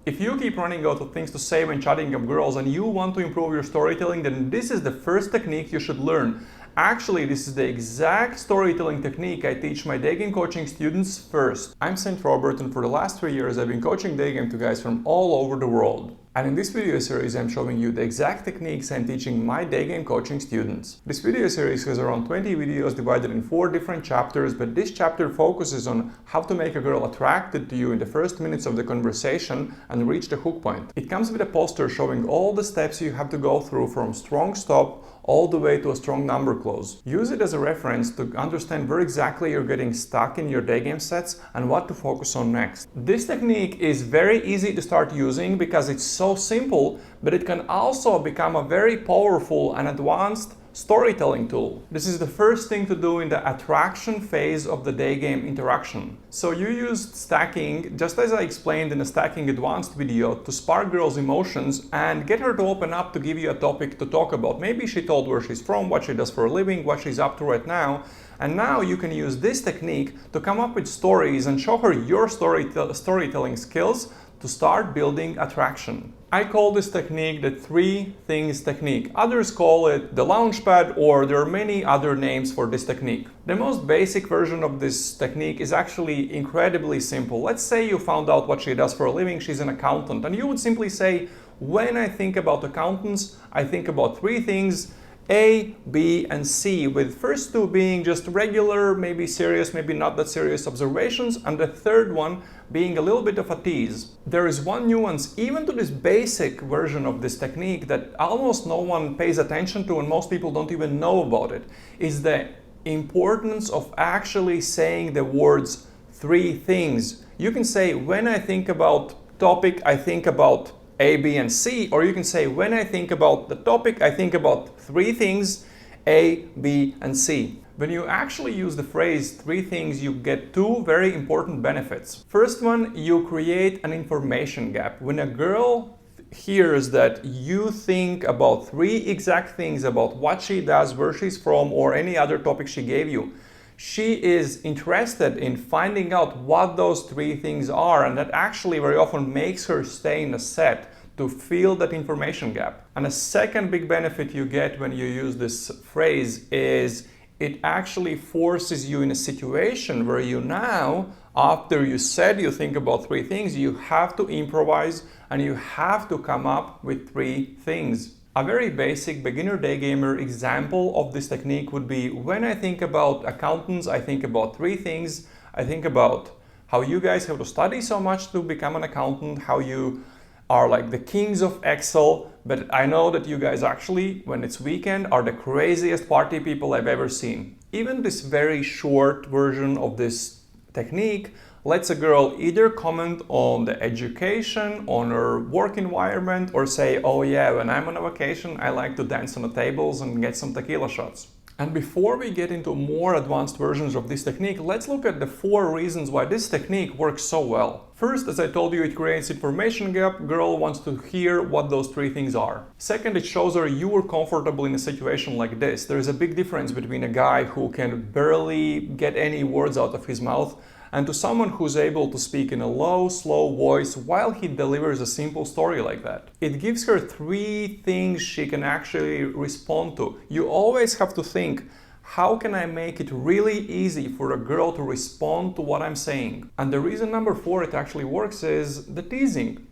If you keep running out of things to say when chatting up girls and you want to improve your storytelling, then this is the first technique you should learn. Actually, this is the exact storytelling technique I teach my daygame coaching students first. I'm St. Robert, and for the last 3 years I've been coaching daygame to guys from all over the world. And in this video series I'm showing you the exact techniques I'm teaching my daygame coaching students. This video series has around 20 videos divided in 4 different chapters, but this chapter focuses on how to make a girl attracted to you in the first minutes of the conversation and reach the hook point. It comes with a poster showing all the steps you have to go through from strong stop all the way to a strong number close. Use it as a reference to understand where exactly you're getting stuck in your daygame sets and what to focus on next. This technique is very easy to start using because it's so simple, but it can also become a very powerful and advanced storytelling tool. This is the first thing to do in the attraction phase of the daygame interaction. So you used stacking, just as I explained in the stacking advanced video, to spark girls' emotions and get her to open up to give you a topic to talk about. Maybe she told where she's from, what she does for a living, what she's up to right now. And now you can use this technique to come up with stories and show her your storytelling skills to start building attraction. I call this technique the 3 things technique. Others call it the launchpad, or there are many other names for this technique. The most basic version of this technique is actually incredibly simple. Let's say you found out what she does for a living. She's an accountant, and you would simply say, when I think about accountants, I think about 3 things: A, B, and C, with first 2 being just regular, maybe serious, maybe not that serious observations, and the third one being a little bit of a tease. There is one nuance even to this basic version of this technique that almost no one pays attention to and most people don't even know about it, is the importance of actually saying the words 3 things. You can say, when I think about topic, I think about A, B, and C, or you can say, when I think about the topic, I think about 3 things, A, B, and C. When you actually use the phrase 3 things, you get 2 very important benefits. First one, you create an information gap. When a girl hears that you think about 3 exact things about what she does, where she's from, or any other topic she gave you, she is interested in finding out what those 3 things are, and that actually very often makes her stay in the set to fill that information gap. And a second big benefit you get when you use this phrase is it actually forces you in a situation where you now, after you said you think about 3 things, you have to improvise and you have to come up with 3 things. A very basic beginner daygamer example of this technique would be, when I think about accountants, I think about 3 things. I think about how you guys have to study so much to become an accountant, how you are like the kings of Excel, but I know that you guys actually, when it's weekend, are the craziest party people I've ever seen. Even this very short version of this technique lets a girl either comment on the education, on her work environment, or say, oh yeah, when I'm on a vacation, I like to dance on the tables and get some tequila shots. And before we get into more advanced versions of this technique, let's look at the 4 reasons why this technique works so well. First, as I told you, it creates information gap. Girl wants to hear what those 3 things are. Second, it shows her you were comfortable in a situation like this. There is a big difference between a guy who can barely get any words out of his mouth and to someone who's able to speak in a low, slow voice while he delivers a simple story like that. It gives her 3 things she can actually respond to. You always have to think, how can I make it really easy for a girl to respond to what I'm saying? And the reason number 4 it actually works is the teasing.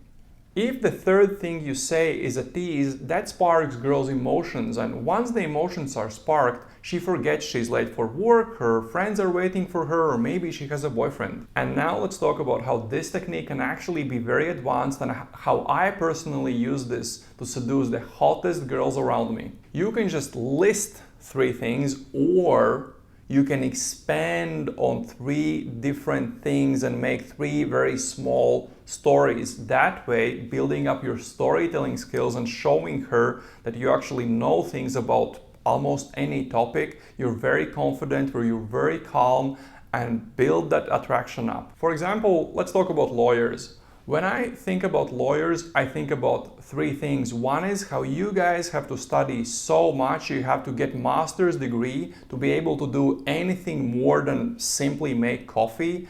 If the third thing you say is a tease, that sparks girls' emotions, and once the emotions are sparked, she forgets she's late for work, her friends are waiting for her, or maybe she has a boyfriend. And now let's talk about how this technique can actually be very advanced and how I personally use this to seduce the hottest girls around me. You can just list 3 things, or you can expand on 3 different things and make 3 very small stories. That way, building up your storytelling skills and showing her that you actually know things about almost any topic, you're very confident, or you're very calm, and build that attraction up. For example, let's talk about lawyers. When I think about lawyers, I think about 3 things. One is how you guys have to study so much. You have to get master's degree to be able to do anything more than simply make coffee.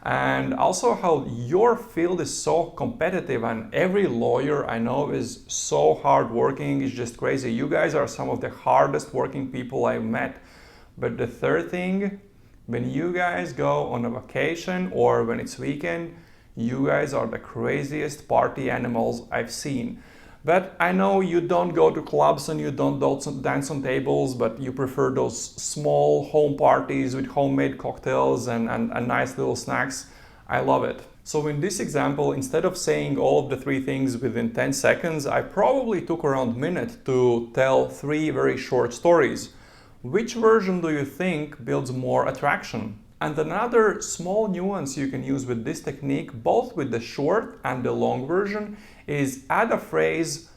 and also how your field is so competitive and every lawyer I know is so hardworking. It's just crazy. You guys are some of the hardest working people I've met. But the third thing, when you guys go on a vacation or when it's weekend, you guys are the craziest party animals I've seen. But I know you don't go to clubs and you don't dance on tables, but you prefer those small home parties with homemade cocktails and nice little snacks. I love it. So in this example, instead of saying all of the three things within 10 seconds, I probably took around a minute to tell three very short stories. Which version do you think builds more attraction? And another small nuance you can use with this technique, both with the short and the long version, is add a phrase,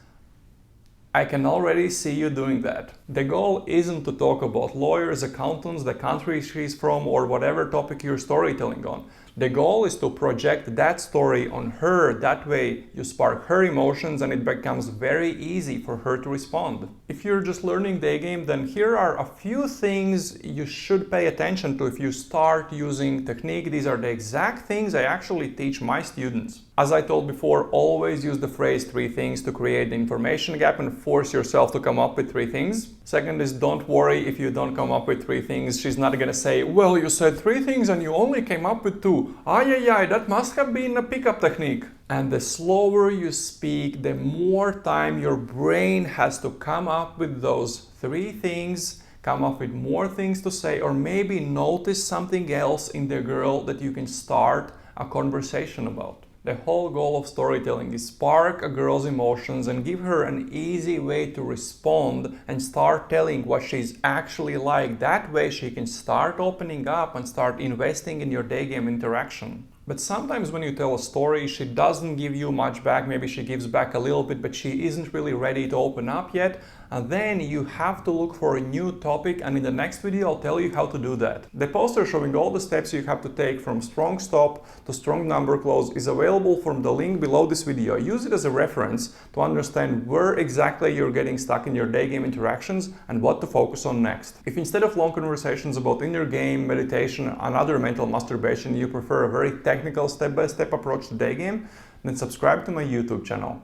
"I can already see you doing that." The goal isn't to talk about lawyers, accountants, the country she's from, or whatever topic you're storytelling on. The goal is to project that story on her. That way you spark her emotions and it becomes very easy for her to respond. If you're just learning daygame, then here are a few things you should pay attention to if you start using technique. These are the exact things I actually teach my students. As I told before, always use the phrase three things to create the information gap and force yourself to come up with three things. Second is, don't worry if you don't come up with three things. She's not gonna say, "Well, you said three things and you only came up with two. Ay, that must have been a pickup technique." And the slower you speak, the more time your brain has to come up with those three things, come up with more things to say, or maybe notice something else in the girl that you can start a conversation about. The whole goal of storytelling is spark a girl's emotions and give her an easy way to respond and start telling what she's actually like. That way she can start opening up and start investing in your daygame interaction. But sometimes when you tell a story, she doesn't give you much back. Maybe she gives back a little bit, but she isn't really ready to open up yet. And then you have to look for a new topic, and in the next video I'll tell you how to do that. The poster showing all the steps you have to take from strong stop to strong number close is available from the link below this video. Use it as a reference to understand where exactly you're getting stuck in your daygame interactions and what to focus on next. If instead of long conversations about inner game, meditation and other mental masturbation, you prefer a very technical step-by-step approach to daygame, then subscribe to my YouTube channel.